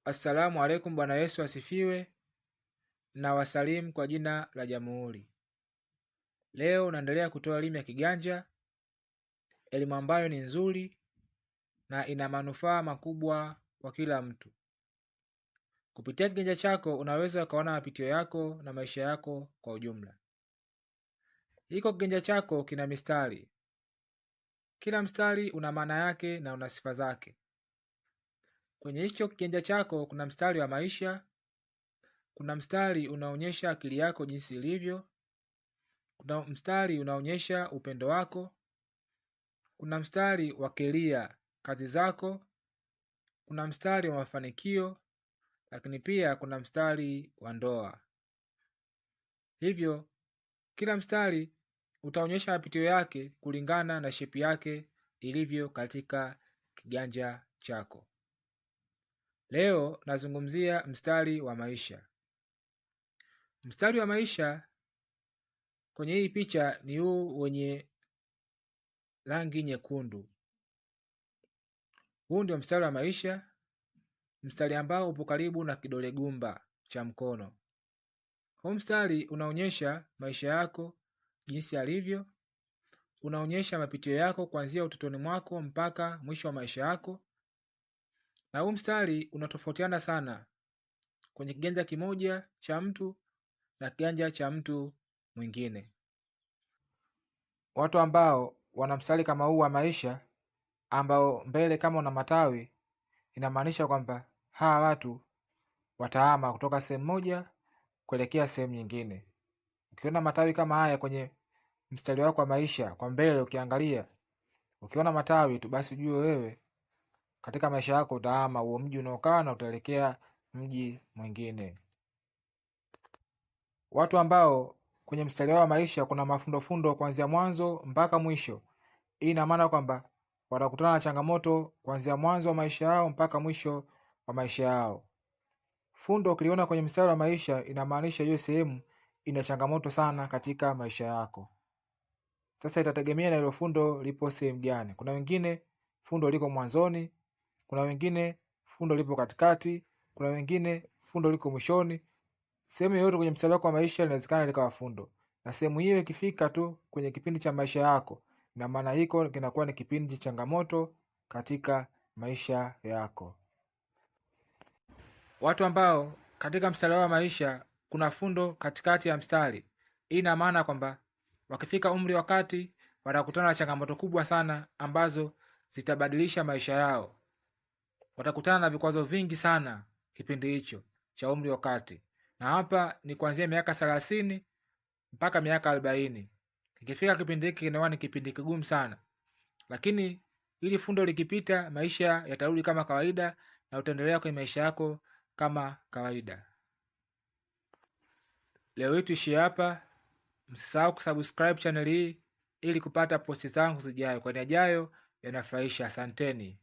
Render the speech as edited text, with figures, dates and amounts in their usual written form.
Assalamu alaikum, Bwana Yesu asifiwe, na wasalimu kwa jina la Jamhuri. Leo naendelea kutoa elimu ya kiganja, elimu ambayo ni nzuri na ina manufaa makubwa kwa kila mtu. Kupitia kiganja chako unaweza ukaona mapitio yako na maisha yako kwa ujumla. Hiko kiganja chako kina mistari. Kila mstari una maana yake na una sifa zake. Kwenye hicho kiganja chako kuna mstari wa maisha, kuna mstari unaonyesha akili yako jinsi ilivyo, kuna mstari unaonyesha upendo wako, kuna mstari wa keria kazi zako, kuna mstari wa mafanikio, lakini pia kuna mstari wa ndoa. Hivyo kila mstari utaonyesha mapitio yake kulingana na shepi yake ilivyo katika kiganja chako. Leo nazungumzia mstari wa maisha. Mstari wa maisha kwenye hii picha ni huu wenye rangi nyekundu. Huu ndio mstari wa maisha, mstari ambao upo karibu na kidole gumba cha mkono. Huu mstari unaonyesha maisha yako jinsi yalivyo, unaonyesha mapitio yako kuanzia utotoni mwako mpaka mwisho wa maisha yako. Na huu mstari unatofautiana sana kwenye kiganja kimoja cha mtu na kiganja cha mtu mwingine. Watu ambao wana mstari kama huu wa maisha ambao mbele kama una matawi, inamaanisha kwamba hawa watu watahama kutoka sehemu moja kuelekea sehemu nyingine. Ukiona matawi kama haya kwenye mstari wako wa maisha kwa mbele, ukiangalia ukiona matawi tu, basi ujue wewe katika maisha yako utahama huo mji unaokaa na utaelekea mji mwingine. Watu ambao kwenye mstari wao wa maisha kuna mafundofundo kuanzia mwanzo mpaka mwisho, hii ina maana kwamba watakutana na changamoto kuanzia mwanzo wa maisha yao mpaka mwisho wa maisha yao. Fundo ukiliona kwenye mstari wa maisha inamaanisha hiyo sehemu ina changamoto sana katika maisha yako. Sasa itategemea na hilo fundo lipo sehemu gani. Kuna wengine fundo liko mwanzoni, kuna wengine fundo lipo katikati, kuna wengine fundo liko mwishoni. Sehemu yoyote kwenye mstari wako wa maisha inawezekana likawa fundo. Na sehemu hiyo ikifika tu kwenye kipindi cha maisha yako, na maana hiko kinakuwa ni kipindi cha changamoto katika maisha yako. Watu ambao katika mstari wa maisha kuna fundo katikati ya mstari, hii ina maana kwamba wakifika umri wakati watakutana na changamoto kubwa sana ambazo zitabadilisha maisha yao. Watakutana na vikwazo vingi sana kipindi hicho cha umri wakati. Na hapa ni kuanzia miaka 30 mpaka miaka 40. Ikifika kipindi hiki kinakuwa ni kipindi kigumu sana. Lakini ili fundo likipita, maisha yatarudi kama kawaida na utaendelea kwenye maisha yako kama kawaida. Leo hii tuishie hapa. Msisahau kusubscribe channel hii ili kupata posti zangu zijayo, kwani yajayo yanafurahisha. Asanteni.